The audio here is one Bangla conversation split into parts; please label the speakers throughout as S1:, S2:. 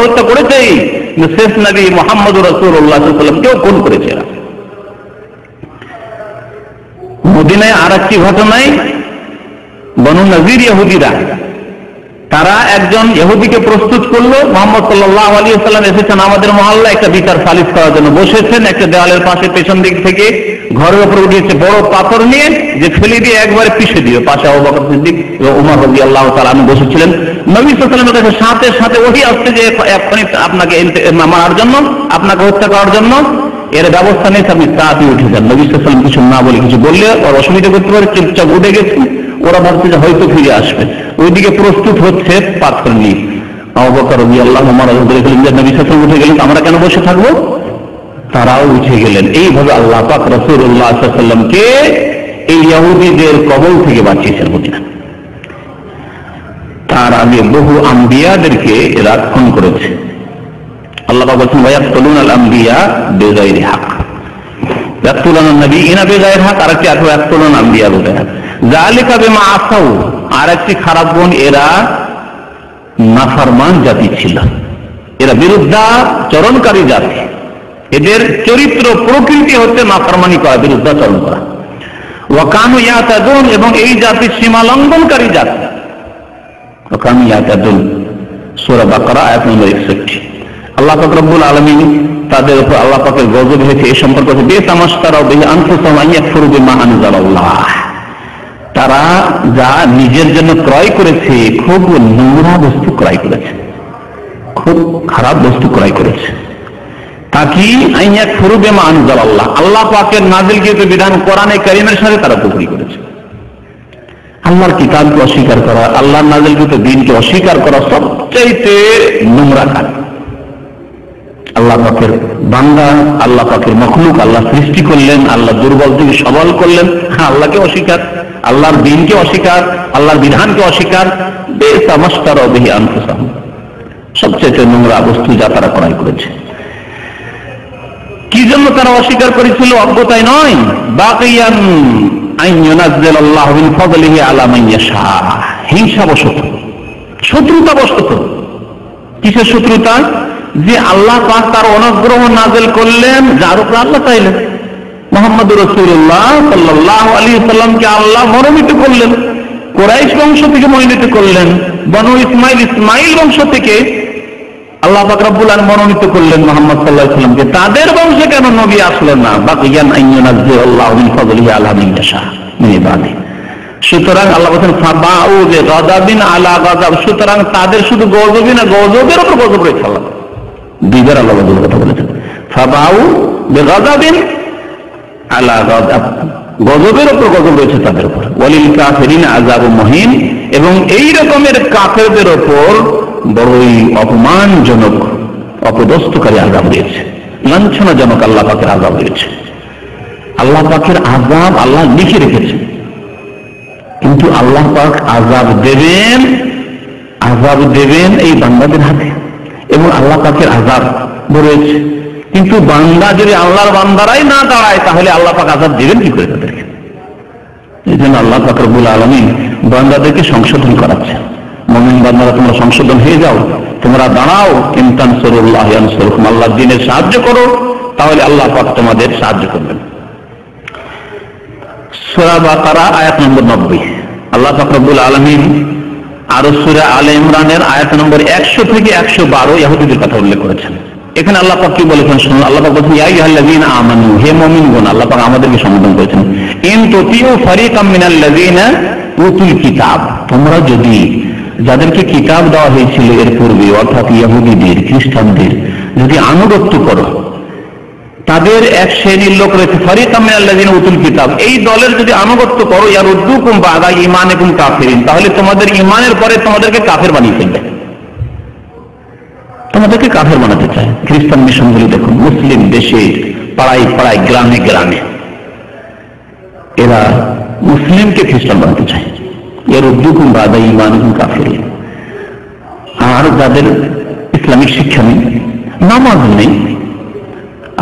S1: হত্যা করেছেই, শেষ নবী মুহাম্মদ রাসূলুল্লাহ সাল্লাল্লাহু আলাইহি ওয়াসাল্লাম কেউ খুন করেছে। মদিনায় আর একটি ঘটনায় বনু নযীর ইহুদিরা, তারা একজন ইহুদিকে প্রস্তুত করলো, মুহাম্মদ সাল্লাল্লাহু আলাইহি ওয়াসাল্লাম এসেছেন আমাদের মহল্লায় একটা বিচার সালিশ করার জন্য, বসেছেন একটা দেওয়ালের পাশে, পেছন দিক থেকে ঘরের উপর উঠিয়েছে বড় পাথর নিয়ে, যে ফেলে দিয়ে একবারে পিষে দিবে। পাশে আবু বকর সিদ্দিক এবং ওমর রাদিয়াল্লাহু তাআলা আনহু বসেছিলেন। নবী সাল্লাল্লাহু আলাইহি ওয়াসাল্লামের কাছে সাথে সাথে ওহী আসছে যে এখনই আপনাকে মারার জন্য, আপনাকে হত্যা করার জন্য এর ব্যবস্থা নেই, আপনি তাড়াতাড়ি উঠে যান। নবী সাল্লাল্লাহু আলাইহি ওয়াসাল্লাম কিছু না বলে, কিছু বললে ওর অসুবিধা করতে পারে, চুপচাপ উঠে গেছে। ওরা ভাবছে যে হয়তো ফিরে আসবে, ওইদিকে প্রস্তুত হচ্ছে পাথর নিয়ে। আবু বকর রাদিয়াল্লাহু আনহু নবী সাল্লাল্লাহু আলাইহি ওয়াসাল্লাম উঠে গেলেন, আমরা কেন বসে থাকবো? তারাও উঠে গেলেন। এইভাবে আল্লাহ পাক রাসূলুল্লাহ সাল্লাল্লাহু আলাইহি ওয়াসাল্লামকে এই ইহুদিদের কবল থেকে বাঁচিয়েছেন মদিনা। তার আগে বহু আম্বিয়াদেরকে এরা খুন করেছে। আল্লাহ পাক বলেছেন ওয়ায়াকতুলুনাল আম্বিয়া বিগাইরি হক, ইয়াকতুলুনান নবিয়িনা বিগাইরি হক, আর একটি আছে ইয়াকতুলুনাল আম্বিয়া বিগাইরি হক। যালিকা বিমা আসাউ, আর একটি খারাপ গুণ, এরা নাফরমান জাতি ছিল, এরা বিরুদ্ধাচরণকারী জাতি। এদের চরিত্র প্রকৃতি হচ্ছে নাফরমানি করা, বিরুদ্ধাচরণ করা। ওয়া কানু ইয়াতাদুন, এবং এই জাতি সীমা লঙ্ঘনকারী জাতি। ওয়া কানু ইয়াতাদুন, সূরা বাকারা আয়াত নম্বর 61। আল্লাহ পাক রব্বুল আলামিন তাদের উপর আল্লাহ পাকের গজব হয়েছে এই সম্পর্কে বেতামাশতারাও বিহি আনফুসাহুম আন ইয়াকফুরু বিমা আনজালাল্লাহ, তারা যা নিজের জন্য ক্রয় করেছে, খুব নোংরা বস্তু ক্রয় করেছে, খুব খারাপ বস্তু ক্রয় করেছে। তাকি আন ইয়াকফুরু বিমা আনজালাল্লাহ, আল্লাহ পাকের নাযিলকৃত বিধান কোরআনে কারীমের সাথে তারা কুফরি করেছে। আল্লাহর কিতাবকে অস্বীকার করা, আল্লাহর নাযিলকৃত দ্বীনকে অস্বীকার করা সবচাইতে নোংরা কাজ। আল্লাহ পাকের বান্দা, আল্লাহ পাকের মখলুক, আল্লাহ সৃষ্টি করলেন, আল্লাহ দুর্বল থেকে সবল করলেন, আল্লাহকে অস্বীকার, আল্লাহর দ্বীনকে অস্বীকার, আল্লাহর বিধানকে অস্বীকার, বেতামাশতারাও বিহি আনফুসাহুম, সবচেয়ে নোংরা বস্তু যা তারা ক্রয় করেছে। কি জন্য তারা অস্বীকার করেছিল? অজ্ঞতায় নয়, বাকিয়ান আন ইউনাজ্জিলাল্লাহু মিন ফাদলিহি আলা মান ইয়াশা, হিংসাবশত, শত্রুতাবশত। কিসের শত্রুতা? যে আল্লাহ পাক তার অনুগ্রহ নাযিল করলেন যার উপর আল্লাহ চাইলেন। মুহাম্মদুর রাসূলুল্লাহ সাল্লাল্লাহু আলাইহি ওয়াসাল্লামকে আল্লাহ মনোনীত করলেন, কুরাইশ বংশ থেকে মনোনীত করলেন, বনু ইসমাইল বংশ থেকে আল্লাহ পাক রব্বুল আলামিন মনোনীত করলেন মুহাম্মদ সাল্লাল্লাহু আলাইহি ওয়াসাল্লামকে। তাদের বংশে কেন নবী আসলো না? বাকিয়ান আন ইউনাজ্জিলাল্লাহু মিন ফাদলিহি আলা মান ইয়াশা মিন ইবাদিহি। সুতরাং আল্লাহ বলেন ফাবাউ বিগাযাবিন আলা গাযাব, সুতরাং তাদের শুধু গজবই না, গজবের উপর গজব রয়েছে। আল্লাহ দুইবার আল্লাহ কথা বলেছেন, ফাবাউ বিগাযাবিন আলা গাযাব, গজবের উপর গজব রয়েছে তাদের উপর। ওয়ালিল কাফিরিনা আযাবুম মুহিন, এবং এই রকমের কাফেরদের উপর বড়ই অপমানজনক, অপদস্থকারী আযাব রয়েছে, লাঞ্ছনাজনক আল্লাহ পাকের আযাব রয়েছে। আল্লাহ পাকের আযাব আল্লাহ লিখে রেখেছেন, কিন্তু আল্লাহ পাক আযাব দেবেন এই বান্দাদের হাতে, এবং আল্লাহ পাকের আযাব রয়েছে। কিন্তু বান্দা যদি আল্লাহর বান্দারাই না দাঁড়ায়, তাহলে আল্লাহ পাক আযাব দেবেন কি করে তাদেরকে? এই জন্য আল্লাহ পাক রব্বুল আলামিন বান্দাদেরকে সংশোধন করাচ্ছেন। মুমিন বান্দারা তোমরা সংশোধন হয়ে যাও, তোমরা দাঁড়াও, ইন তানসুরুল্লাহ ইয়ানসুরকুম, আল্লাহর দ্বীনে সাহায্য করো, তাহলে আল্লাহ পাক তোমাদের সাহায্য করবেন। সূরা বাকারা আয়াত নম্বর 90। আল্লাহ পাক রব্বুল আলামিন আরো সূরা আলে ইমরানের আয়াত নম্বর 100 থেকে 112 ইহুদিদের কথা উল্লেখ করেছেন। এখানে আল্লাহ পাক কি বলেছেন শুনুন। আল্লাহ পাক বলেছেন ইয়া আইয়ুহাল্লাযীনা আমানু, হে মুমিনগণ, আল্লাহ পাক আমাদেরকে সম্বোধন করেছেন, ইন তুতিউ ফারিকাম মিনাল্লাযীনা উতুল কিতাব, তোমরা যদি যাদেরকে কিতাব দেওয়া হয়েছিল এর পূর্বে, অর্থাৎ ইহুদিদের, খ্রিস্টানদের যদি আনুগত্য করো, তাদের এক শ্রেণীর লোক রয়েছে ফারিকাম মিনাল্লাযীনা উতুল কিতাব, এই দলের যদি আনুগত্য করো, ইয়ারুদ্দুকুম বা'দা ঈমানিকুম কাফিরিন, তাহলে তোমাদের ঈমানের পরে তোমাদেরকে কাফের বানিয়ে ফেলবে, তোমাদেরকে কাফের বানাতে চায়। খ্রিস্টান মিশনগুলি দেখুন, মুসলিম দেশে পাড়ায় পাড়ায়, গ্রামে গ্রামে এরা মুসলিমকে খ্রিস্টান বানাতে চায়। ইয়ারুদ্দুকুম বা'দা ঈমানিকুম কাফিরিন। আর যাদের ইসলামিক শিক্ষা নেই, নামাজ নেই,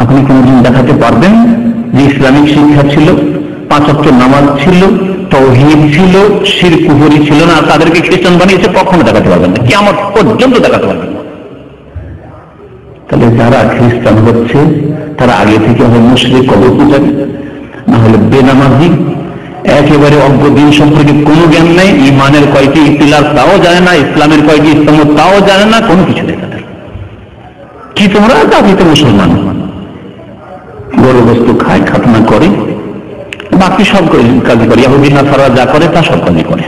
S1: আপনি কোনদিন দেখাতে পারবেন যে ইসলামিক শিক্ষা ছিল, 5 ওয়াক্ত নামাজ ছিল, তাওহীদ ছিল, শিরক কুফরি ছিল না, আর তাদেরকে খ্রিস্টান বানিয়েছে? কখনো দেখাতে পারবেন না, কিয়ামত পর্যন্ত দেখাতে পারবেন না। যারা খ্রিস্টান হচ্ছে তারা আগে থেকে হয় মুশরিক, কবর পূজারী, না হলে বেনামাজি, একেবারে অজ্ঞ, দিন সম্পর্কে কোনো জ্ঞান নেই, ইমানের কয়টি পিলার তাও জানে না, ইসলামের কয়টি স্তম্ভ তাও জানে না, কোনো কিছু নেই তাদের। কি তোমরা দাবিতে মুসলমান, গরু বস্তু খায়, খাতনা করে, বাকি সব কাজই করে, ইহুদি নাসারা যা করে তা সব কাজই করে।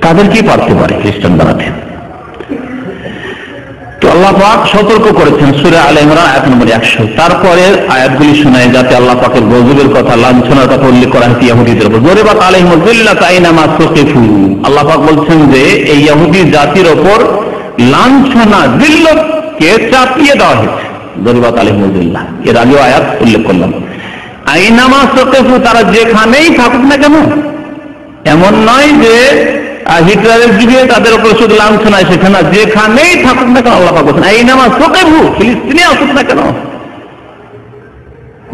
S1: তাদের কি পারতে পারে খ্রিস্টান বানাতে? তো আল্লাহ পাক সতর্ক করেছেন সূরা আলে ইমরান আয়াত নম্বর 100। তারপরে আয়াতগুলি শোনায় যাতে আল্লাহ পাকের গজবের কথা, লাঞ্ছনার কথা উল্লেখ করা হয়েছে ইহুদিদের উপর। যরিবাত আলাইহিমুয যিল্লাতু আইনামা সুকিফু, আল্লাহ পাক বলছেন যে এই ইহুদি জাতির উপর লাঞ্ছনা, যিল্লতকে চাপিয়ে দেওয়া হয়েছে। যরিবাত আলাইহিমুয যিল্লাহ, এর আগেও আয়াত উল্লেখ করলাম। আইনামা সুকিফু, তারা যেখানেই থাকুক না কেন, এমন নয় যে হিটলারের যুগে তাদের উপর শুধু লাঞ্ছনা এসেছে না, যেখানেই থাকুক না কেন আল্লাহ পাক বলছেন আইনামা সুকিফু, ফিলিস্তিনে আসুক না কেন,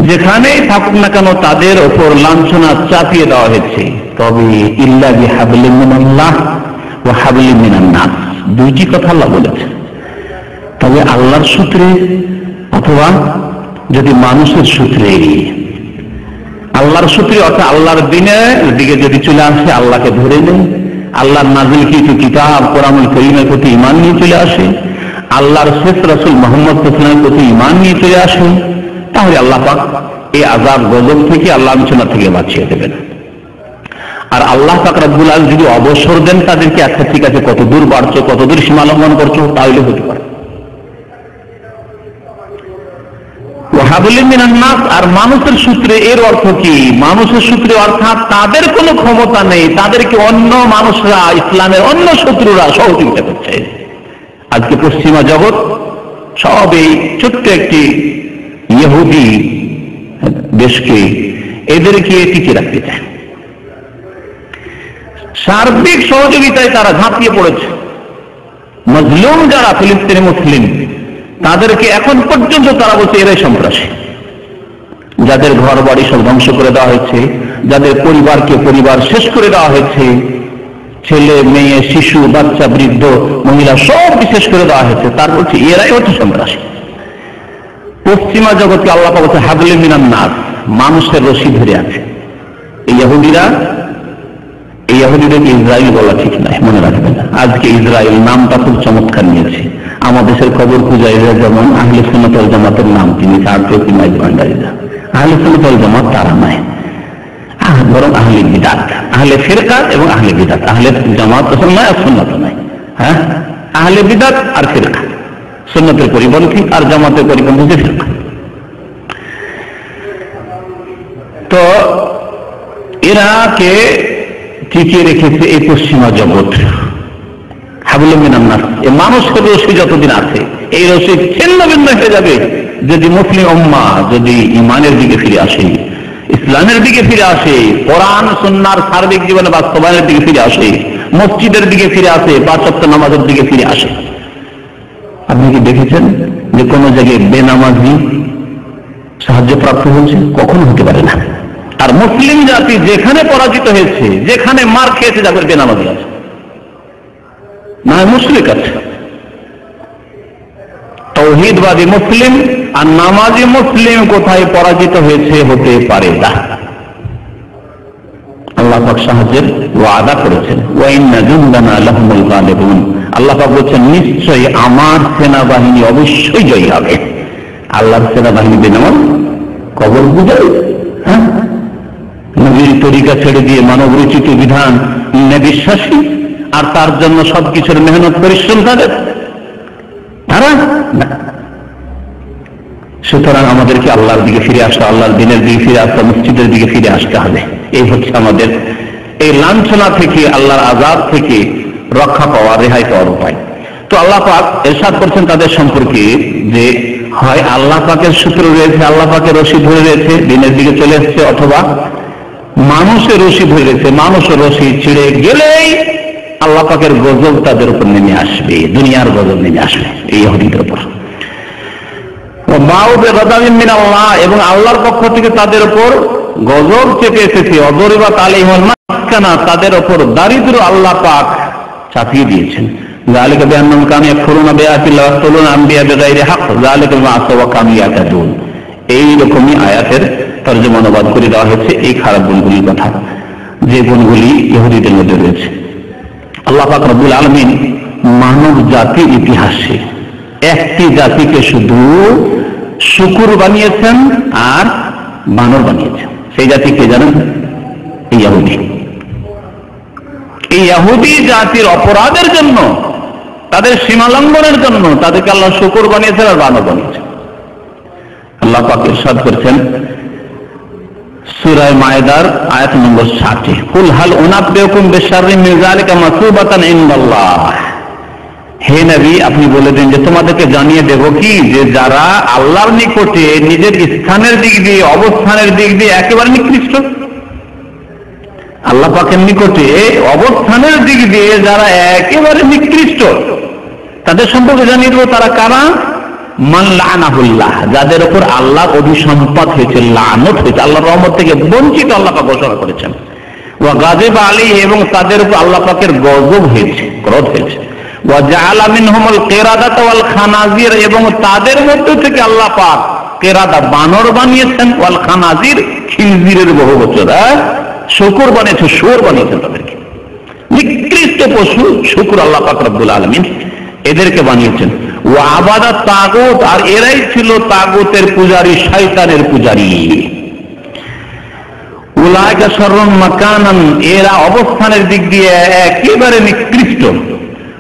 S1: যেখানেই থাকুক না কেন তাদের উপর লাঞ্ছনা চাপিয়ে দেওয়া হয়েছে। তবে ইল্লা বিহাবলিম মিনাল্লাহ ওয়া হাবলিম মিনান নাস, দুইটি কথা আল্লাহ বলেছেন। তবে আল্লাহর সূত্রে অথবা যদি মানুষের সূত্রে, আল্লাহর সূত্রে অর্থাৎ আল্লাহর দিনের দিকে যদি চলে আসে, আল্লাহকে ধরে নেই, আল্লাহর নাযিলকৃত কিতাব কোরআনুল কারীমের প্রতি ঈমান নিয়ে চলে আসে, আল্লাহর শেষ রাসূল মুহাম্মদ সাল্লাল্লাহু আলাইহি ওয়াসাল্লামের প্রতি ঈমান নিয়ে চলে আসে, তাহলে আল্লাহ পাক এই আযাব গজব থেকে, আল্লাহ লাঞ্ছনা থেকে বাঁচিয়ে দেবেন। আর আল্লাহ পাক রব্বুল আলামিন যদি অবসর দেন তাদেরকে, আচ্ছা ঠিক আছে কত দূর বাড়ছো, কত দূর সীমা লঙ্ঘন করছো, তাহলে হতে পারে। আর মানুষের সূত্রে এর অর্থ কি? মানুষের সূত্রে অর্থাৎ তাদের কোনো ক্ষমতা নেই, তাদেরকে অন্য মানুষরা, ইসলামের অন্য শত্রুরা সহযোগিতা করছে। আজকে পশ্চিমা জগৎ সব এই ছোট্ট একটি ইহুদি দেশকে, এদেরকে টিকে রাখতে চায়। সার্বিক সহযোগিতায় তারা ঝাঁপিয়ে পড়েছে। মজলুম যারা ফিলিস্তিনি মুসলিম, তাদেরকে এখন পর্যন্ত তারা বলছে এরাই সন্ত্রাসী, যাদের ঘর বাড়ি সব ধ্বংস করে দেওয়া হয়েছে, যাদের পরিবার শেষ করে দেওয়া হয়েছে, ছেলে মেয়ে শিশু বাচ্চা বৃদ্ধ মহিলা সব বিশেষ করে দেওয়া হয়েছে, তার বলছে এরাই হচ্ছে সন্ত্রাসী। পশ্চিমা জগৎকে আল্লাহ পাক বলছে হাবলিম মিনান নাস, মানুষের রশি ধরে আছে। এই ইহুদিদেরকে ইসরায়েল বলা ঠিক নয়, মনে রাখবেন। আজকে ইসরায়েল নামটা খুব চমৎকার নিয়েছে। আমাদের দেশের কবর পূজারীরা যেমন আহলে সুন্নাত ওয়াল জামাতের নাম কিনেছে, আর কেউ কিনাই ভান্ডারীরা। আহলে সুন্নাত ওয়াল জামাত তারা নয়, বরং আহলে বিদআত, আহলে ফিরকা এবং আহলে বিদআত। আহলে জামাত নয় আর সুন্নাত নয়, হ্যাঁ, আহলে বিদআত আর ফিরকা, সুন্নাতের পরিপন্থী আর জামাতের পরিপন্থী যে ফিরকা। তো এরাকে টিকিয়ে রেখেছে এই পশ্চিমা জগৎ। হাবলুম মিনান নাস, এই মানুষের রশি যতদিন আছে, এই রশি ছিন্ন ভিন্ন হয়ে যাবে যদি মুসলিম উম্মাহ যদি ঈমানের দিকে ফিরে আসে, ইসলামের দিকে ফিরে আসে, কোরআন সুন্নাহর সার্বিক জীবনে বাস্তবায়নের দিকে ফিরে আসে, মসজিদের দিকে ফিরে আসে, পাঁচ ওয়াক্ত নামাজের দিকে ফিরে আসে। আপনি কি দেখেছেন যে কোন জায়গায় বেনামাজি সাহায্য প্রাপ্ত হয়েছে? কখনো হতে পারে না। আর মুসলিম জাতি যেখানে পরাজিত হয়েছে, যেখানে মার খেয়েছে, যাদের বেনামাজি আছে না মুশরিক আছে, তাওহীদবাদী মুসলিম আর নামাজি মুসলিম কোথায় পরাজিত হয়েছে হতে পারে না। আল্লাহ পাক সাহায্যের ওয়াদা করেছেন, ওয়া ইন্না জুনদানা লাহুমুল গালিবুন। আল্লাহ পাক বলেছেন নিশ্চয়ই আমার সেনাবাহিনী অবশ্যই জয়ী হবে। আল্লাহর সেনাবাহিনী বেনামাজ, কবর পূজারী, হ্যাঁ, নবীর তরিকা ছেড়ে দিয়ে মানব রচিত বিধান বিশ্বাসী, আর তার জন্য সবকিছুর মেহনত পরিশ্রম তারা। সুতরাং আমাদেরকে আল্লাহর দিকে ফিরে আসতে, আল্লাহর দিনের দিকে ফিরে আসতে, মসজিদের দিকে ফিরে আসতে হবে। এই হচ্ছে আমাদের এই লাঞ্ছনা থেকে, আল্লাহর আযাব থেকে রক্ষা পাওয়ার, রেহাই পাওয়ার উপায়। তো আল্লাহ পাক ইরশাদ করছেন তাদের সম্পর্কে যে হয় আল্লাহ পাকের সূত্র রয়েছে, আল্লাহ পাকের রশি ধরে রয়েছে, দিনের দিকে চলে এসছে, অথবা মানুষের রশি ধরে রয়েছে, মানুষের রশি ছিঁড়ে গেলেই আল্লাহ পাকের গজব তাদের উপর নেমে আসবে, দুনিয়ার গজব নেমে আসবে এই ইহুদিদের উপর। এবং আল্লাহর পক্ষ থেকে তাদের উপর গজব চেপে এসেছে। অদরিবাত আলাইহিম মাসকানা, তাদের উপর দারিদ্র আল্লাহ পাক চাপিয়ে দিয়েছেন। যালিকা বিআন্নাহুম কানু ইয়াকফুরুনা বিআয়াতিল্লাহি ওয়া ইয়াকতুলুনা আল-আনবিয়া বিগাইরি হক যালিকা বিমা আসাউ ওয়া কানু ইয়াতাদুন। এই রকমই আয়াতের তরজমা অনুবাদ করে দেওয়া হয়েছে এই খারাপ গুণগুলির কথা, যে গুণগুলি ইহুদিদের মধ্যে রয়েছে। আল্লাহ পাক রব্বুল আলামিন মানব জাতির ইতিহাসে একটি জাতিকে শুধু শুকুর বানিয়েছেন আর বানর বানিয়েছেন। সেই জাতি কে জানেন? এই ইহুদি। এই ইহুদি জাতির অপরাধের জন্য, তাদের সীমালঙ্ঘনের জন্য তাদেরকে আল্লাহ শুকুর বানিয়েছেন আর বানর বানিয়েছেন। আল্লাহ পাক ইরশাদ করেছেন সূরা মায়েদার আয়াত নম্বর 60, কুল হাল উনাব্বিউকুম বিশাররিম মিন যালিকা মাসুবাতান ইনদাল্লাহ। হে নবী, আপনি বলে দিন যে তোমাদেরকে জানিয়ে দেব কি, যে যারা আল্লাহর নিকটে নিজের স্থানের দিক দিয়ে, অবস্থানের দিক দিয়ে একেবারে নিকৃষ্ট, আল্লাহ পাকের নিকটে অবস্থানের দিক দিয়ে যারা একেবারে নিকৃষ্ট, তাদের সম্পর্কে জানিয়ে দেব তারা কারা? মান লানাহুল্লাহ, যাদের উপর আল্লাহর অভিসম্পাত হয়েছে, লানত হয়েছে, আল্লাহর রহমত থেকে বঞ্চিত আল্লাহ পাক ঘোষণা করেছেন। ওয়া গাযিবা আলাইহি, এবং তাদের উপর আল্লাহ পাকের গজব হয়েছে, ক্রোধ হয়েছে। ওয়া জাআলা মিনহুমুল কিরাদাতা ওয়াল খানাজির, এবং তাদের মধ্য থেকে আল্লাহ পাক কিরাদা বানর বানিয়েছেন, ওয়াল খানাজির খিনজিরের বহুবচন, শূকর বানিয়েছেন, শুয়োর বানিয়েছেন তাদেরকে। নিকৃষ্ট পশু শুকর আল্লাহ পাক রব্বুল আলামিন এদেরকে বানিয়েছেন। ওয়া আবাদা তাগুত, আর এরাই ছিল তাগুতের পূজারী, শয়তানের পূজারী। উলাইকা শাররুম মাকানান, এরা অবস্থানের দিক দিয়ে একেবারে নিকৃষ্ট।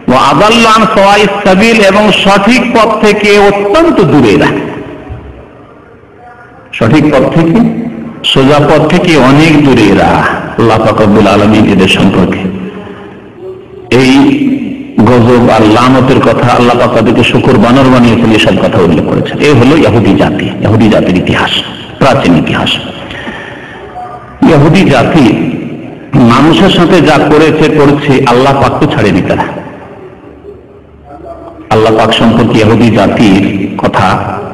S1: ওয়া আদাল্লু আন সাওয়াইস সাবিল, এবং সঠিক পথ থেকে অত্যন্ত দূরে এরা। সঠিক পথ থেকে, সোজা পথ থেকে অনেক দূরে এরা। আল্লাহ পাক রব্বুল আলামিন এদের সম্পর্কে এই গজব আর লানতের কথা, আল্লাহ পাক তাদেরকে শুকর বানর বানিয়েছেন, এসব কথা উল্লেখ করেছেন। এই হলো ইহুদি জাতি, ইহুদি জাতির ইতিহাস, প্রাচীন ইতিহাস। ইহুদি জাতি মানুষের সাথে যা করেছে আল্লাহ পাক তো ছাড়েনি তারা। আল্লাহ পাক সম্পর্কে ইহুদি জাতির কথা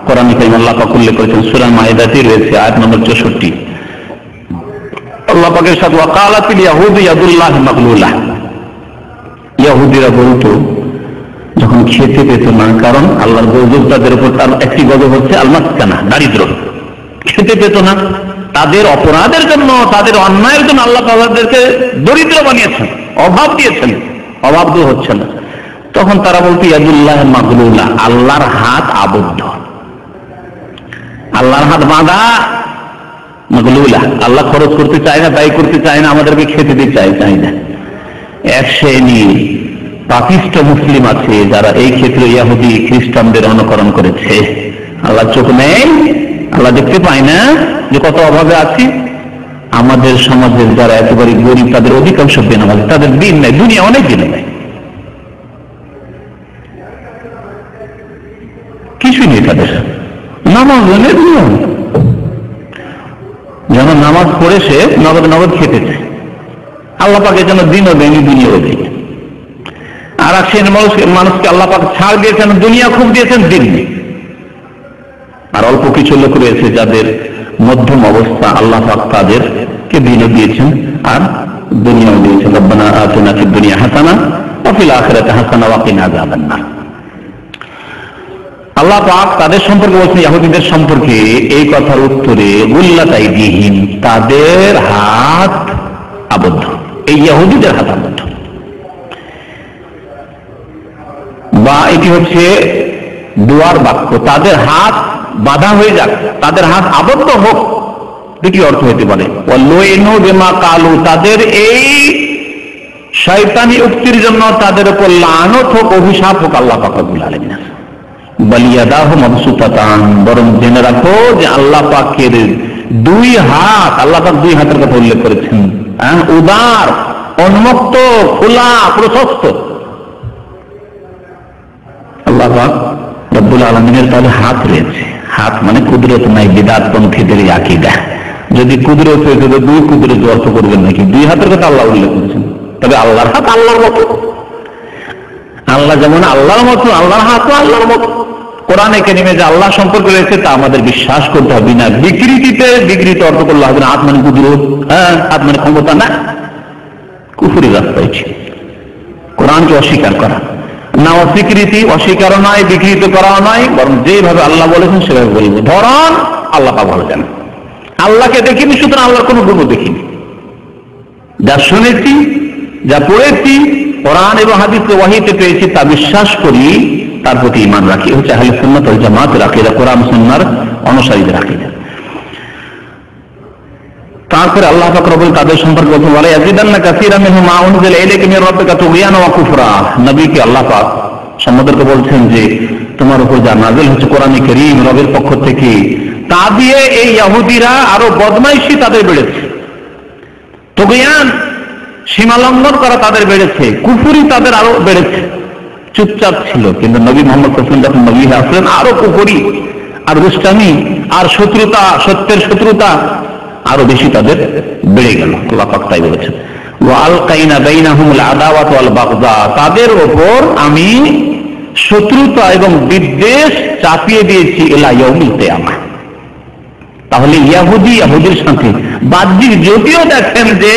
S1: কোরআনে কারীমে আল্লাহ পাক উল্লেখ করেছেন, সূরা মায়েদাতে রয়েছে আয়াত নম্বর 64। আল্লাহ পাকের সাথে ওয়াকালাতিল ইয়াহুদু ইয়াদুল্লাহি মাগলুলা, ইহুদিরা বলতো যখন খেতে পেত না, কারণ আল্লাহর গজব তাদের উপর, তার একটি গজব হচ্ছে আল মাসকানা, দারিদ্র, খেতে পেত না। তাদের অপরাধের জন্য, তাদের অন্যায়ের জন্য আল্লাহ তাদেরকে দরিদ্র বানিয়েছেন, অভাব দিয়েছেন, অভাব দূর হচ্ছে না। তখন তারা বলতো ইয়াদুল্লাহ মাগলুলা, আল্লাহর হাত আবদ্ধ, আল্লাহর হাত বাঁধা, মাগলুলা, আল্লাহ খরচ করতে চায় না, ব্যয় করতে চায় না, আমাদেরকে খেতে দিতে চায় না। এক শ্রেণী পাপিষ্ট মুসলিম আছে যারা এই ক্ষেত্রে ইহুদি খ্রিস্টানদের অনুকরণ করেছে। আল্লাহ চোখ নেই, আল্লাহ দেখতে পায় না যে কত অভাবে আছি। আমাদের সমাজের যারা একেবারে গরিব, তাদের অধিকাংশ বেনামাজি, তাদের দিন নাই, দুনিয়া অনেক দিনে নাই, কিছুই নেই তাদের। নামাজ যেন নামাজ পড়ে সে নগদ নগদ খেতে চায়, আল্লাহ পাক এর জন্য দিনও দেয়নি, দুনিয়াও দেয়নি। আর এক শ্রেণীর মানুষকে আল্লাহ পাক ছাড় দিয়েছেন, দুনিয়া খুব দিয়েছেন, দিন নেই। আর অল্প কিছু লোক রয়েছে যাদের মধ্যম অবস্থা, আল্লাহ পাক তাদেরকে দিনও দিয়েছেন আর দুনিয়াও দিয়েছেন। রব্বানা আতিনা ফিদ দুনিয়া হাসানা ওয়া ফিল আখিরাতি হাসানা ওয়া কিনা আযাবান নার। আল্লাহ পাক তাদের সম্পর্কে বলছেন, ইহুদিদের সম্পর্কে এই কথার উত্তরে, গুল্লাত আইদিহিম, তাদের হাত আবদ্ধ, এই ইহুদিদের হাত আবদ্ধ, বা এটি হচ্ছে দুয়ার বাক্য, তাদের হাত বাধা হয়ে যাক, তাদের হাত আবদ্ধ হোক, দুটি অর্থ হতে পারে। ওয়ালুইনু বিমা কালু, তাদের এই শয়তানি উক্তির জন্য তাদের উপর লানত হোক, অভিশাপ হোক আল্লাহ পাক রব্বুল আলামিন। বালিয়াদাহু মাবসুতাতান, বরং জেনে রাখো যে আল্লাহ পাকের দুই হাত, আল্লাহ পাক দুই হাতের কথা উল্লেখ করেছেন, উদার, উন্মুক্ত, খোলা, প্রশস্ত। আল্লাহ পাক রব্বুল আলামিনের তাহলে হাত রয়েছে। হাত মানে কুদরত নাই, বিদআতপন্থীদের আকীদা। যদি কুদরত হয়েছে তো দুই কুদরত অর্থ করবেন নাকি? দুই হাতের কথা আল্লাহ উল্লেখ করেছেন, তবে আল্লাহর হাত আল্লাহর মতো। আল্লাহ যেমন আল্লাহর মতো, আল্লাহর হাত আল্লাহর মতো। কোরআনে কারীমে যে আল্লাহ সম্পর্কে রয়েছে তা আমাদের বিশ্বাস করতে হবে, না বিকৃতিতে বিকৃত অর্থ করলে হবে না। হাত মানে কুদরত, হাত মানে ক্ষমতা না, কুফরি রাস্তায় কোরআনকে অস্বীকার করা। না অস্বীকৃতি, অস্বীকার নয়, বিকৃত করা নয়, বরং যেভাবে আল্লাহ বলেছেন সেভাবে বলবো। ধরন আল্লাহ পাক ভালো জানেন, আল্লাহকে দেখিনি সুতরাং আল্লাহর কোনো গুণ দেখিনি। যা শুনেছি, যা পড়েছি, কোরআন এবং হাদিসে ওয়াহিতে পেয়েছি তা বিশ্বাস করি, তার প্রতি ঈমান রাখি। হচ্ছে আহলে সুন্নাত ওয়াল জামাতের আকীদা, কোরআন সুন্নাহর অনুসারীদের আকীদা। তারপরে আল্লাহ পাক রব্বুল তাদের সম্পর্কে বলছেন, ওয়ালা ইয়াজিদান্না কাসীরাম মিনহুম মা উনজিলা ইলাইকা মির রাব্বিকা তুগয়ানা ওয়া কুফরা। নবীকে আল্লাহ পাক সম্বোধনকে বলছেন যে তোমার উপর যা নাযিল হচ্ছে কোরআনে কারীম রবের পক্ষ থেকে, তা দিয়ে এই ইহুদিরা আরো বদমাইশি তাদের বেড়েছে, তুগয়ান সীমা লঙ্ঘন করা তাদের বেড়েছে, কুফরি তাদের আরো বেড়েছে। চুপচাপ ছিল, কিন্তু নবী মুহাম্মদ সাল্লাল্লাহু আলাইহি ওয়াসাল্লাম যখন নবী আসলেন আরো কুফরি আর দুষ্টামি আর শত্রুতা, সত্যের শত্রুতা আরো বেশি তাদের বেড়ে গেল। আল্লাহ পাক তাই বলেছেন, ওয়া আলকাইনা বাইনাহুমুল আদাওয়াত ওয়াল বাগদা, তাদের উপর আমি শত্রুতা এবং বিদ্বেষ চাপিয়ে দিয়েছি ইলা ইয়াউমিল কিয়ামাহ। তাহলে ইহুদির সাথে বাহ্যিক যদিও দেখেন যে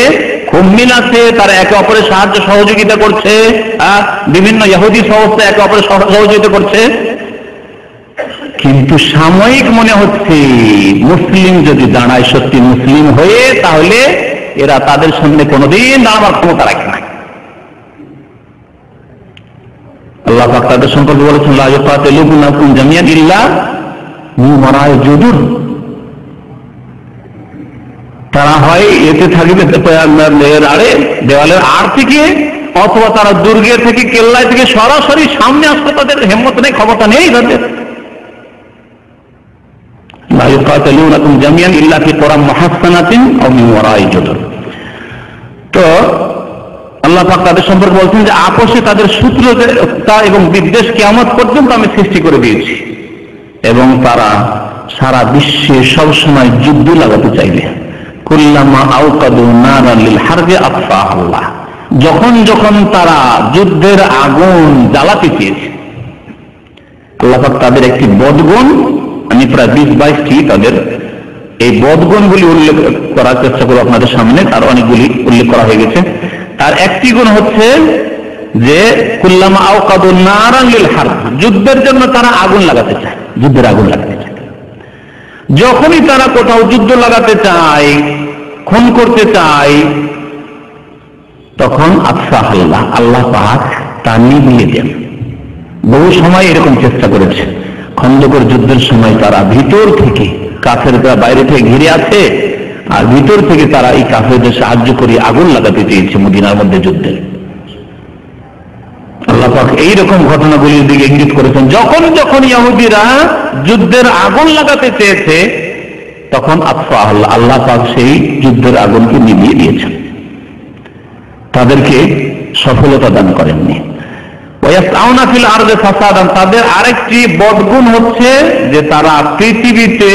S1: খুব মিল আছে, তারা একে অপরের সাহায্য সহযোগিতা করছে, বিভিন্ন ইহুদি সংস্থা একে অপরের সহযোগিতা করছে, কিন্তু সাময়িক মনে হচ্ছে মুসলিম যদি দাঁড়ায় সত্যি মুসলিম হয়ে, তাহলে এরা তাদের সামনে কোনোদিন দাঁড়াবার ক্ষমতা রাখে না। আল্লাহ পাক তাদের সম্পর্কে বলেছেন, লা ইউকাতিলুকুম জামিআন ইল্লা মিন ওয়ারাই জুদুর। তারা হয় এতে থাকবে দেওয়ালের আড় থেকে, অথবা তারা দুর্গের থেকে, কেল্লায় থেকে সরাসরি সামনে আসতে তাদের হিম্মত নেই, ক্ষমতা নেই তাদের। লা ইউকাতিলুকুম জামিআন ইল্লা ফি কুরাম মুহাসসানাতিন আও মিন ওয়ারাই জুদুর। তো আল্লাহ পাক তাদের সম্পর্কে বলছেন যে আপোষে তাদের শত্রুতা এবং বিদ্বেষ কিয়ামত পর্যন্ত আমি সৃষ্টি করে দিয়েছি, এবং তারা সারা বিশ্বে সবসময় যুদ্ধ লাগাতে চাইবে। কুল্লামা আওকাদু নারান লিল হারবি আতফাহুল্লাহ, যখন যখন তারা যুদ্ধের আগুন জ্বালাতে চেয়েছে, আল্লাহ পাক তাদের একটি বদগুণ, আমি প্রায় 20-22টি তাদের এই বদগুণগুলি উল্লেখ করার চেষ্টা করব আপনাদের সামনে। তার অনেকগুলি উল্লেখ করা হয়ে গেছে। তার একটি গুণ হচ্ছে যে কুল্লামা আওকাদু নারান লিল হারব, যুদ্ধের জন্য তারা আগুন লাগাতে চায়, যুদ্ধের আগুন লাগাতে চায়। যখনই তারা কোথাও যুদ্ধ লাগাতে চায়, খুন করতে চায়, তখন আতফাহুল্লাহ, আল্লাহ পাক তা নিভিয়ে দেন। বহু সময় এরকম চেষ্টা করেছে। খন্দকের যুদ্ধের সময় তারা ভিতর থেকে, কাফেররা বাইরে থেকে ঘিরে আছে, আর ভিতর থেকে তারা এই কাফেরদের সাহায্য করে আগুন লাগাতে চেয়েছে মদিনার মধ্যে যুদ্ধে। আল্লাহ পাক এইরকম ঘটনাগুলির দিকে ইঙ্গিত করেছেন। যখন যখন ইহুদিরা যুদ্ধের আগুন লাগাতে চেয়েছে, তখন আতফাহুল্লাহ, আল্লাহ পাক সেই যুদ্ধের আগুনকে নিভিয়ে দিয়েছেন, তাদেরকে সফলতা দান করেননি। ওয়াসআউনা ফিল আরদি ফাসাদান, তাদের আরেকটি বদগুণ হচ্ছে যে তারা পৃথিবীতে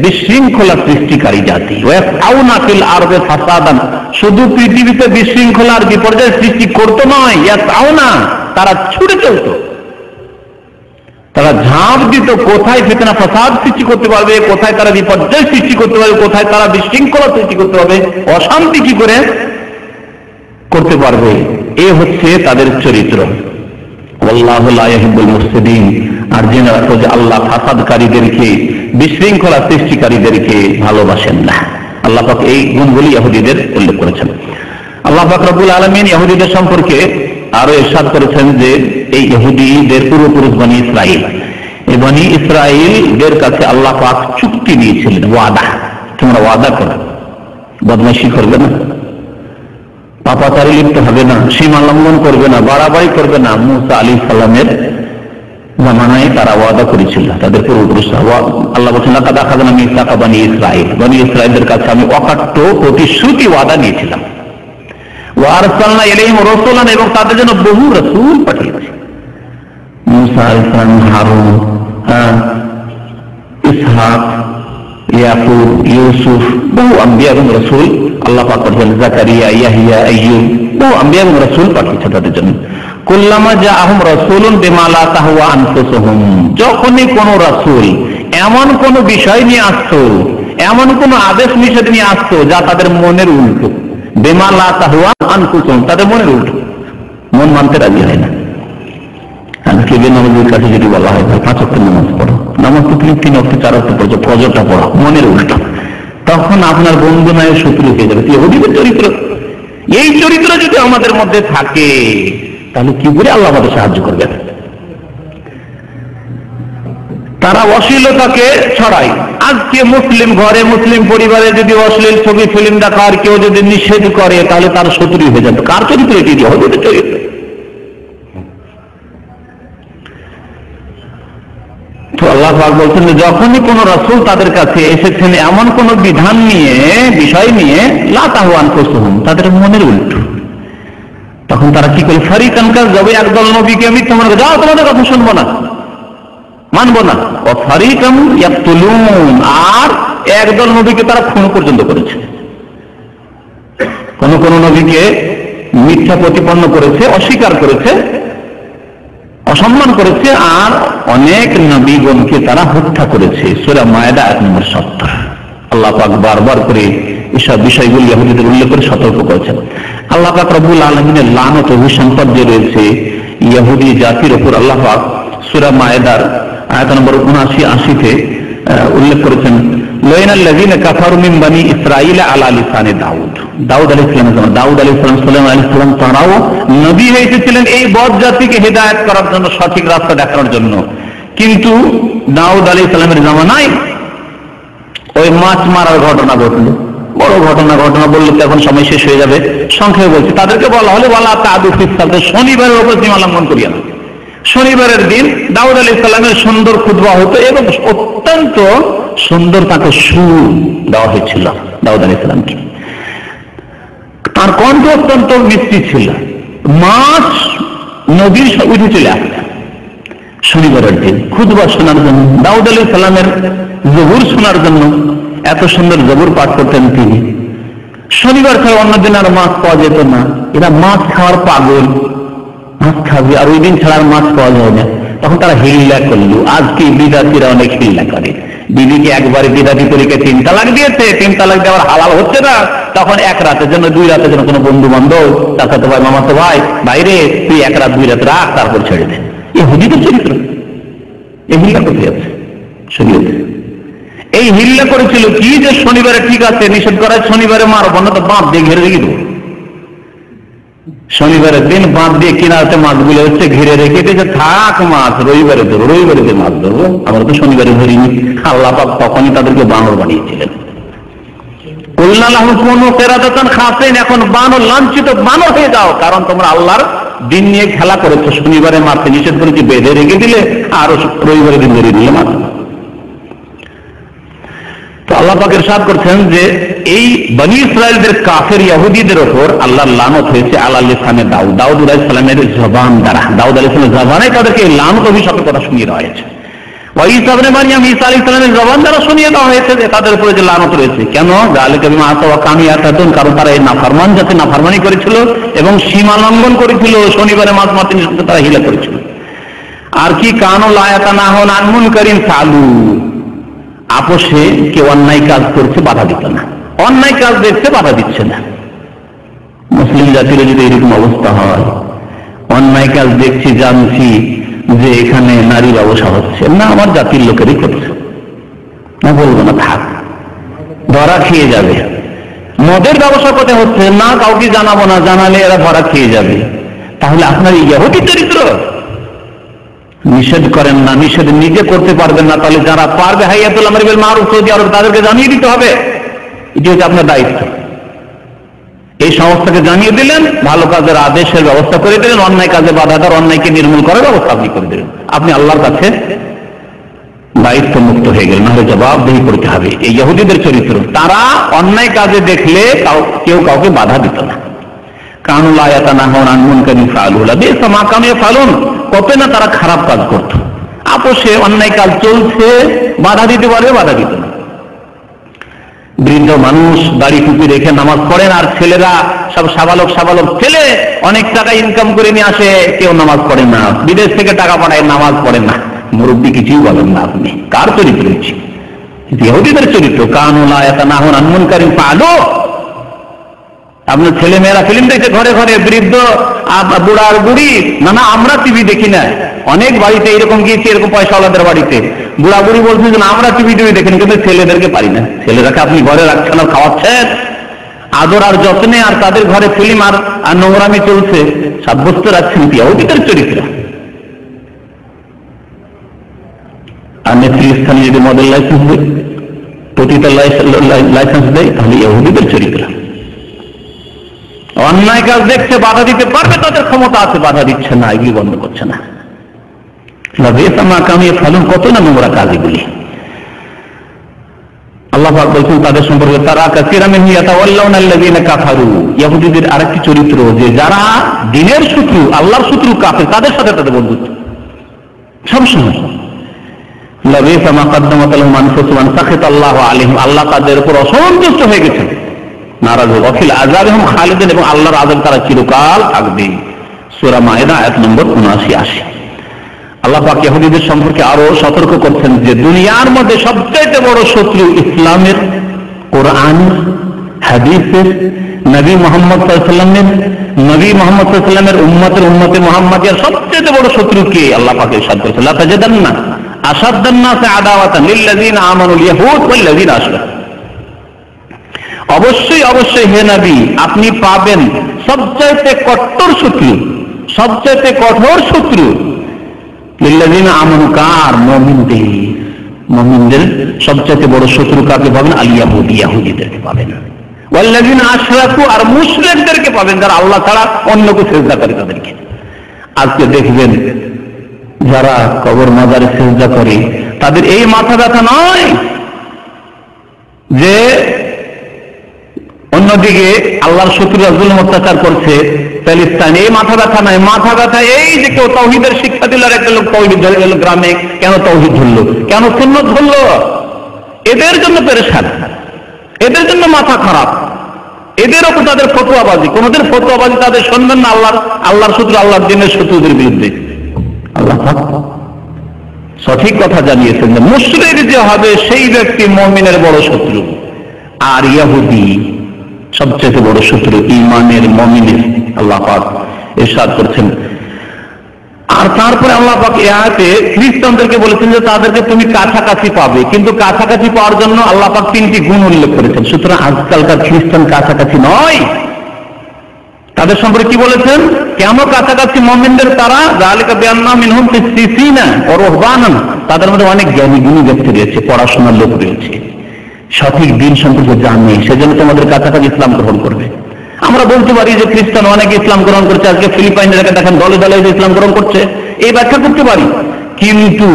S1: বিশৃঙ্খলা সৃষ্টিকারী জাতি। ওয়াসআউনা ফিল আরদি ফাসাদান, শুধু পৃথিবীতে বিশৃঙ্খলার বিপর্যয় সৃষ্টি করতে নয়, ইয়াসআউনা, তারা ছুটে চলত, তারা ঝাঁপ দিত কোথায় ফিতনা ফাসাদ সৃষ্টি করতে পারবে, কোথায় তারা বিপর্যয় সৃষ্টি করতে পারবে, কোথায় তারা বিশৃঙ্খলা সৃষ্টি করতে পারবে, অশান্তি কি করে করতে পারবে। এ হচ্ছে তাদের চরিত্র। আল্লাহু লা ইউহিব্বুল মুফসিদিন, আর জেনে রাখো যে আল্লাহ ফাসাদকারীদেরকে, বিশৃঙ্খলা সৃষ্টিকারীদেরকে ভালোবাসেন না। আল্লাহ পাক এই গুণগুলি ইহুদিদের উল্লেখ করেছেন। আল্লাহ পাক রব্বুল আলামিন ইহুদিদের সম্পর্কে আরো ইরশাদ করেছেন যে এই ইহুদিদের পূর্বপুরুষ বনি ইসরাইল, এই বনি ইসরাইলদের কাছে আল্লাহ পাক চুক্তি দিয়েছিলেন, ওয়াদা, তোমরা ওয়াদা করো, বদমাইশি করবে না, পাপাচারে লিপ্ত হবে না, সীমা লঙ্ঘন করবে না, বাড়াবাড়ি করবে না। মুসা আলাইহিস সালামের জামানায় তারা ওয়াদা করেছিল, তাদের পূর্বপুরুষরা। আল্লাহ বলেছেন, লাকাদ আখাযনা মিসাকা বনি ইসরাইল, বনি ইসরাইলদের কাছে আমি অকাট্য প্রতিশ্রুতি ওয়াদা নিয়েছিলাম। ওয়া আরসালনা ইলাইহিম রাসূলান, এবং তাদের জন্য বহু রাসূল পাঠিয়েছি। মুসা আলাইহিস সালাম, হারুন, ইসহাক, ইয়াকুব, ইউসুফ, বহু আম্বিয়া এবং রাসূল আল্লাহ পাক পাঠিয়েছেন। জাকারিয়া, ইয়াহইয়া, আইয়ুব, বহু আম্বিয়া এবং রাসূল পাঠিয়েছেন তাদের জন্য। কুল্লামা জাআহুম রাসূলুন বিমা লা তাহওয়া আনফুসুহুম, যখনই কোন রাসূল এমন কোন বিষয় নিয়ে আসতো, এমন কোন আদেশ নিষেধ নিয়ে আসতো যা তাদের মনের উল্টো, বিমা লা তাহওয়া আনফুসুহুম, তাদের মনের উল্টো, মন মানতে রাজি হয় না। আজকে বেনামাজির কাছে যদি বলা হয় 5 ওয়াক্ত নামাজ পড়ো, নামাজ তো তুমি 3 ওয়াক্ত 4 ওয়াক্ত পড়ছো, ফজরটা পড়ো, মনের উল্টো, তখন আপনার বন্ধু নয় শত্রু হয়ে যাবে। ইহুদিদের চরিত্র, এই চরিত্র যদি আমাদের মধ্যে থাকে তাহলে কি করে আল্লাহ আমাদের সাহায্য করবেন? তারা অশ্লীলতাকে ছড়ায়। আজকে মুসলিম ঘরে, মুসলিম পরিবারে যদি অশ্লীল ছবি ফিল্ম দেখার কেউ যদি নিষেধ করে তাহলে তার শত্রু হয়ে যাবে। কার চরিত্র এটি? ইহুদিদের চরিত্র। তো আল্লাহ পাক বলছেন যে যখনই কোন রাসূল তাদের কাছে এসেছেন এমন কোন বিধান নিয়ে, বিষয় নিয়ে, লা তাহওয়া আনফুসুহুম, তাদের মনের উল্টো, তখন তারা কি করে? ফারিকান কাযাবু, একদল নবীকে মিথ্যা মনে করে, যাও তোমাদের কথা শুনবো না, মানবো না। ও ফারিকান ইয়াকতুলুন, আর একদল নবীকে তারা খুন পর্যন্ত করেছে। কোন কোন নবীকে মিথ্যা প্রতিপন্ন করেছে, অস্বীকার করেছে, অসম্মান করেছে, আর অনেক নবীগণকে তারা হত্যা করেছে। সূরা মায়েদা 1 নম্বর 70। আল্লাহ পাক বারবার করে এসব বিষয়গুলি ইহুদিদের উল্লেখ করে সতর্ক করেছেন। আল্লাহ পাক রব্বুল আলামিনের লানত অভিসম্পদ যে রয়েছে ইহুদি জাতির উপর, আল্লাহ পাক সূরা মায়েদার আয়াত নম্বর 79-80-তে উল্লেখ করেছেন, লাইনাল্লাযীনা কাফারু মিন বানি ইসরাঈল আলা লিসানি দাউদ। দাউদ আলাইহিস সালাম, দাউদ আলাইহিস সালাম, সুলাইমান আলাইহিস সালাম তারাও নবী হয়েছিলেন এই বদ জাতিকে হেদায়েত করার জন্য, সঠিক রাস্তা দেখানোর জন্য। কিন্তু দাউদ আলাইহিস সালামের জামানায় ওই মাছ মারার ঘটনা ঘটল, বড় ঘটনা বললে তো এখন সময় শেষ হয়ে যাবে, সংক্ষেপে বলছি। তাদেরকে বলা হলো ওয়ালা তাদু ফিস সালাত, শনিবারের উপর সীমা লঙ্ঘন করিয়া না। শনিবারের দিন দাউদ আলাইহিস সালামের সুন্দর খুতবা হতো এবং অত্যন্ত সুন্দর তাকে সুর দেওয়া হয়েছিল দাউদ আলাইহিস সালামকে। তার কণ্ঠ অত্যন্ত মিষ্টি ছিল। মাছ নবীর উঠে চলে আসতেন শনিবারের দিন খুতবা শোনার জন্য, দাউদ আলাইহিস সালামের জবুর শোনার জন্য। এত সুন্দর জবুর পাঠ করতেন তিনি। শনিবার ছাড়া অন্য দিন আর মাছ পাওয়া যেত না। এরা মাছ খাওয়ার পাগল, মাছ খাবে, আর ওই দিন ছাড়া মাছ পাওয়া যায় না। তখন তারা হিল্লা করলো। আজকে বিদাতিরা অনেক হিল্লা করে। বিবিকে একবারে বিদাতি তরিকে 3 তালাক দিয়েছে, 3 তালাক দেওয়ার হালাল হচ্ছে না, তখন 1 রাতের জন্য 2 রাতের জন্য কোনো বন্ধু বান্ধব, চাচাতো ভাই, মামাতো ভাই, বাইরে তুই 1 রাত 2 রাত রাখ, তারপর ছেড়ে দে। এই হুদিদের চরিত্র। এই হিল্লা করতে যাচ্ছে শরীয়তে। এই হিল্লা করেছিল কি যে শনিবারে ঠিক আছে, নিষেধ করায় শনিবারে মারবো না, তো বাঁধ দিয়ে ঘিরে রেখে দেবো। শনিবারের দিন বাঁধ দিয়ে কিনারতে মাছগুলো হচ্ছে ঘিরে রেখে দিয়েছে, থাক মাছ, রবিবারে ধরো, রবিবারে দিয়ে মাছ ধরবো, আমরা তো শনিবারে ধরিনি। আল্লাহ পাক তখনই তাদেরকে বানর বানিয়েছিলেন। এখন বানর, লাঞ্ছিত বানর হয়ে যাও, কারণ তোমরা আল্লাহর দিন নিয়ে খেলা করেছো। শনিবারে মারতে নিষেধ করেছি, বেঁধে রেখে দিলে, আর রবিবারে দিন ধরে দিলে মাছ। তো আল্লাহ পাক ইরশাদ করছেন যে এই বনী ইসরাইলদের কাফের ইহুদিদের উপর আল্লাহর লানত হয়েছে আলা লিসানে দাউদ, দাউদ আলাইহিস সালামের জবান দ্বারা। দাউদ আলাইহিস সালামের জবানে তাদেরকে এই লানত অভিশাপের কথা শুনিয়ে দেওয়া হয়েছে। ওয়া ঈসা ইবনে মারইয়াম, ঈসা আলাইহিস সালামের জবান দ্বারা শুনিয়ে দেওয়া হয়েছে যে তাদের উপরে যে লানত রয়েছে। কেন? যালিকা বিমা আতাও ওয়া কানু ইয়াতাদুন, কারণ তারা এই নাফরমান জাতি নাফরমানি করেছিল এবং সীমা লঙ্ঘন করেছিল। শনিবারে মাছ মারতে নিষেধ তারা হিলা করেছিল। আর কি? কানু লা ইয়াতানাহুন আন মুনকারিন ফালু, আপোষে কেউ অন্যায় কাজ করছে বাধা দিত না, অন্যায় কাজ দেখতে বাধা দিচ্ছে না। মুসলিম জাতির যদি এরকম অবস্থা হয়, অন্যায় কাজ দেখছি, জানছি যে এখানে নারী ব্যবসা হচ্ছে না, আমার জাতির লোকেরই করছে না, বলবো না, থাক, ধরা খেয়ে যাবে। মদের ব্যবসা কোথায় হচ্ছে না, কাউকে জানাবো না, জানালে এরা ধরা খেয়ে যাবে। তাহলে আপনার ইহুদি চরিত্র। নিষেধ করেন না, নিষেধ নিজে করতে পারবেন না, তাহলে যারা পারবে হাইয়াতুল আমর বিল মারুফ সৌদি আরব, তাদেরকে জানিয়ে দিতে হবে। এটি হচ্ছে আপনার দায়িত্ব। এই সংস্থাকে জানিয়ে দিলেন, ভালো কাজের আদেশের ব্যবস্থা করে দিলেন, অন্যায় কাজে বাধা দেওয়ার, অন্যায়কে নির্মূল করার ব্যবস্থা আপনি করে দিলেন। আপনি আল্লাহর কাছে দায়িত্ব মুক্ত হয়ে গেলেন, নাহলে জবাবদিহি করতে হবে। এই ইহুদিদের চরিত্র, তারা অন্যায় কাজে দেখলে কেউ কাউকে বাধা দিত না। কানু লা ইয়াতানাহুন আন মুনকারিন ফাআলুহু বিসা মা কানু ইয়াফআলুন, কত না তারা খারাপ কাজ করত। আপোষে অন্যায় কাজ চলছে, বাধা দিতে পারবে, বাধা দিত না। বৃদ্ধ মানুষ দাড়ি টুপি রেখে নামাজ পড়েন, আর ছেলেরা সব সাবালক ছেলে অনেক টাকা ইনকাম করে নিয়ে আসে, কেউ নামাজ পড়ে না, বিদেশ থেকে টাকা পাঠায়, নামাজ পড়ে না, মুরব্বী কিছুই বলেন না। আপনি কার চরিত্র? ইহুদিদের চরিত্র। কানু লা ইয়াতানাহুন আন মুনকারিন ফাআলুহু, আপনার ছেলে মেয়েরা ফিল্ম দেখে ঘরে ঘরে, বৃদ্ধ বুড়া আর বুড়ি, না না আমরা টিভি দেখি না। অনেক বাড়িতে এরকম গিয়েছি, এরকম পয়সাওয়ালাদের বাড়িতে বুড়া বুড়ি বলছেন যে আমরা টিভি দেখেন, কিন্তু ছেলেদেরকে পারি না। ছেলেরাকে আপনি ঘরে রাখছেন আর খাওয়াচ্ছেন আদর আর যত্নে, আর তাদের ঘরে ফিল্ম আর নোংরামি চলছে, সাব্যস্ত রাখছেন কি ইহুদিদের চরিত্র। আর নেতৃস্থানে যদি মদের লাইসেন্স দেয়, পতিতার লাইসেন্স দেয়, তাহলে ইহুদিদের চরিত্র। অন্যায় কাজ দেখছে, বাধা দিতে পারবে, তাদের ক্ষমতা আছে, বাধা দিচ্ছে না, এগুলি বন্ধ করছে না। ফলন কত না নোংরা কাজ এগুলি। আল্লাহ পাক বলছেন তাদের সম্পর্কে, তারা ইহুদিদের আরেকটি চরিত্র, যে যারা দিনের শত্রু, আল্লাহর শত্রু কাফের, তাদের সাথে তাদের বন্ধুত্ব সবসময়। আল্লাহ তাদের উপর অসন্তুষ্ট হয়ে গেছেন, নারাজ অখিল আযাব হুম খালিদিন, এবং আল্লাহর আযাব তারা চিরকাল থাকবে। সূরা মায়েদা আয়াত নম্বর 79-80। আল্লাহ পাক ইহুদিদের সম্পর্কে আরো সতর্ক করছেন যে দুনিয়ার মধ্যে সবচেয়ে বড় শত্রু ইসলামের, কোরআন, হাদিসের, নবী মুহাম্মদ সাল্লাল্লাহু আলাইহি ওয়াসাল্লামের, নবী মুহাম্মদ সাল্লাল্লাহু আলাইহি ওয়াসাল্লামের উম্মতের উম্মতে মুহাম্মাদিয়ার সবচেয়ে বড় শত্রু কে? আল্লাহ পাক ইরশাদ করেছেন, লা তাজিদান্না আশাদ্দান নাসি আদাওয়াতান লিল্লাযিনা আমানুল ইয়াহুদ ওয়াল্লাযিনা আশরাকু। অবশ্যই অবশ্যই হে নবী, আপনি পাবেন সবচাইতে কট্টর শত্রু, সবচাইতে কঠোর শত্রু লিল্লাযিনা আমানু, কার? মুমিনদের। মুমিনদের সবচাইতে বড় শত্রু কাকে পাবেন? আল ইয়াহুদ, ইহুদিদেরকে পাবেন। ওয়াল্লাযিনা আশরাকু, আর মুশরিকদেরকে পাবেন, যারা আল্লাহ ছাড়া অন্যকে সিজদা করে তাদেরকে। আজকে দেখবেন যারা কবর মাজারে সিজদা করে, তাদের এই মাথা ব্যথা নয় যে অন্যদিকে আল্লাহর শত্রুরা জুলুম অত্যাচার করছে প্যালেস্টাইনে, এই মাথা ব্যথা নাই। মাথা ব্যথা এই যে কেউ তাওহীদের শিক্ষা দিল, আর একটা লোক তাওহীদ ধরে গেল গ্রামে, কেন তাওহীদ ধরলো, কেন সুন্নাত ধরলো, এদের জন্য পেরেশান, এদের জন্য মাথা খারাপ, এদের ওপর তাদের ফতোয়াবাজি। কোনদের ফতোয়াবাজি তাদের শুনবেন না আল্লাহর শত্রু, আল্লাহর দ্বীনের শত্রুদের বিরুদ্ধে। আল্লাহ সঠিক কথা জানিয়েছেন যে মুশরিক যে হবে সেই ব্যক্তি মুমিনের বড় শত্রু, আর ইহুদি সবচেয়ে বড় শত্রু ঈমানের, মুমিনের। আল্লাহ পাক ইরশাদ করেছেন। আর তারপরে আল্লাহ পাক এই আয়াতে খ্রিস্টানদেরকে বলেছেন যে তাদেরকে তুমি কাছাকাছি পাবে, কিন্তু কাছাকাছি পাওয়ার জন্য আল্লাহ পাক 3টি গুণ উল্লেখ করেছেন। সুতরাং আজকালকার খ্রিস্টান কাছাকাছি নয়। তাদের সম্পর্কে কি বলেছেন? কেন কাছাকাছি মুমিনদের? তারা যালিকা বিআন্না মিনহুম কিসসিনা ওয়া রুহবানান, তাদের মধ্যে অনেক জ্ঞানী গুণী ব্যক্তি রয়েছে, পড়াশোনার লোক রয়েছে, সঠিক দিন সম্পর্কে জানে, সেজন্য তোমাদের কাছাকাছি ইসলাম গ্রহণ করবে। আমরা বলতে পারি যে খ্রিস্টান অনেকে ইসলাম গ্রহণ করছে, আজকে ফিলিপাইনের দেখেন দলে দলে ইসলাম গ্রহণ করছে, এই ব্যাখ্যা করতে পারি। কিন্তু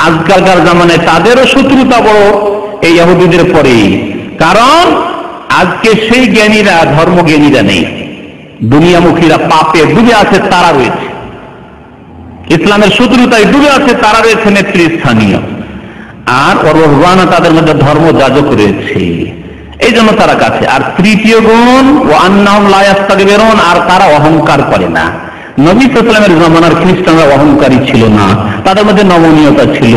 S1: আজকালকার জামানায় তাদেরও শত্রুতা বড় এই ইহুদিদের পরে, কারণ আজকে সেই জ্ঞানীরা, ধর্মজ্ঞানীরা নেই, দুনিয়ামুখীরা পাপে ডুবে আছে, তারা রয়েছে। ইসলামের শত্রুতায় ডুবে আছে, তারা রয়েছে নেতৃস্থানীয়। আর রহবানা, তাদের মধ্যে ধর্ম যাজক রয়েছে, এই জন্য তারা কাছে। আর তৃতীয় গুণ, ও আন্নাহুম লা ইস্তাকবিরুন, আর তারা অহংকার করে না। নবী সাল্লাল্লাহু আলাইহি ওয়াসাল্লামের জামানার খ্রিস্টানরা অহংকারী ছিল না, তাদের মধ্যে নমনীয়তা ছিল,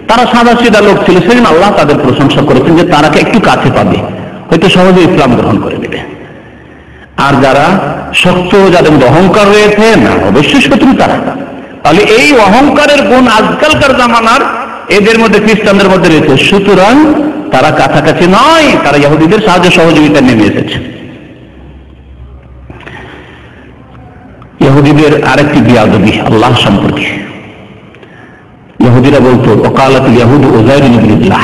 S1: তারা সাদাসিধা লোক ছিল। সেদিন আল্লাহ তাদের প্রশংসা করেছেন যে তারাকে একটু কাছে পাবে, হয়তো সহজে ইসলাম গ্রহণ করে নেবে। আর যারা শক্ত, যাদের মধ্যে অহংকার রয়েছে, না, অবশ্যই শত্রু তারা। তাহলে এই অহংকারের গুণ আজকালকার জামানার এদের মধ্যে, খ্রিস্টানদের মধ্যে রয়েছে। সুতরাং তারা কাছাকাছি নয়, তারা ইহুদিদের সাহায্য সহযোগিতা নেমে এসেছে। ইহুদিদের আরেকটি বিয়াদবি আল্লাহ সম্পর্কে। ইহুদিরা বলতো ওকালাতুল ইয়াহুদ উযাইর ইবনুল্লাহ,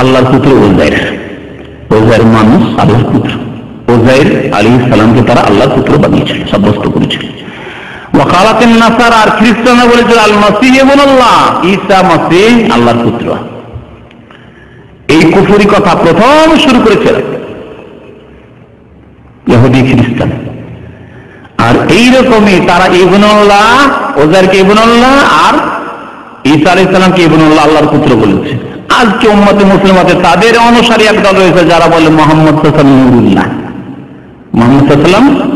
S1: আল্লাহর পুত্র উযাইর। উযাইর মানুষ, আল্লাহর পুত্র। উযাইর আলাইহিস সালামকে তারা আল্লাহর পুত্র বানিয়েছিল, সাব্যস্ত করেছিল। ওয়াকালাতুন নাসারা, আর খ্রিস্টানরা বলেছিল আল মাসীহ ইবনুল্লাহ, ঈসা মাসীহ আল্লাহর পুত্র। এই কুফরি কথা প্রথম শুরু করেছে ইহুদি খ্রিস্টান। আর এইরকমই তারা ইবনুল্লাহ, উযাইরকে ইবনুল্লাহ, আর ঈসা আলাইহিস সালামকে ইবনুল্লাহ, আল্লাহর পুত্র বলেছে। আজকে উম্মতে মুসলিমাতে তাদের অনুসারী একদল রয়েছে যারা বলে মুহাম্মদ সাল্লাল্লাহু আলাইহি ওয়াসাল্লাম নূরুল্লাহ, মুহাম্মদ সাল্লাল্লাহু আলাইহি ওয়াসাল্লাম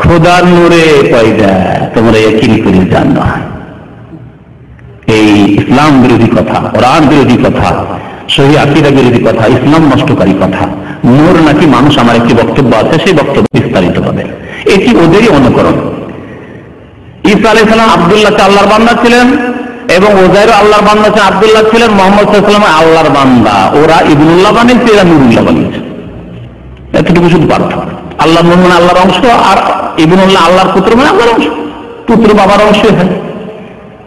S1: খোদার নূরে পয়দা, তোমরা ইয়াকিন করে জানো। এই ইসলাম বিরোধী কথা, কোরআন বিরোধী কথা, সহিহ আকীদা বিরোধী কথা, ইসলাম নষ্টকারী কথা। নূর নাকি মানুষ, আমার একটি বক্তব্য আছে, সেই বক্তব্য বিস্তারিত হবে। এটি ওদেরই অনুকরণ। ঈসা আলাইহিস সালাম আব্দুল্লাহকে আল্লাহর বান্দা ছিলেন এবং ওজাইর আল্লাহর বান্দা ছিলেন, আব্দুল্লাহ ছিলেন, মুহাম্মদ সাল্লাল্লাহু আলাইহি ওয়াসাল্লাম আল্লাহর বান্দা। ওরা ইবনুল্লাহ বানিয়েছে, এরা নূরুল্লাহ বানিয়েছে, এতটুকু শুধু পার্থক্য। আল্লাহ নূর মানে আল্লাহর অংশ, আর ইবনুল্লাহ আল্লাহর পুত্র মানে আল্লাহর অংশ, পুত্র বাবার অংশ।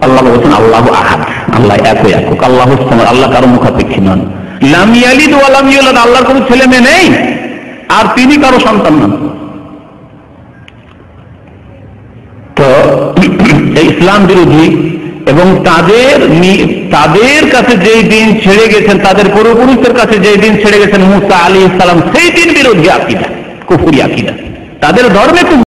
S1: আল্লাহ বলছেন আল্লাহু আহাদ, আল্লাহ একই একক, আল্লাহুস সামাদ, আল্লাহ কারো মুখাপেক্ষী নন। লাম ইয়ালিদ ওয়া লাম ইউলাদ, আল্লাহর কোনো ছেলে মেয়ে নেই আর তিনি কারো সন্তান নন। তো ইসলাম বিরোধী এবং তাদের কাছে যেই দিন ছেড়ে গেছেন, তাদের পূর্বপুরুষদের কাছে যেই দিন ছেড়ে গেছেন মুসা আলাইহিস সালাম, সেই দিন বিরোধী আকীদা, কুফরি আকীদা, তাদের ধর্মে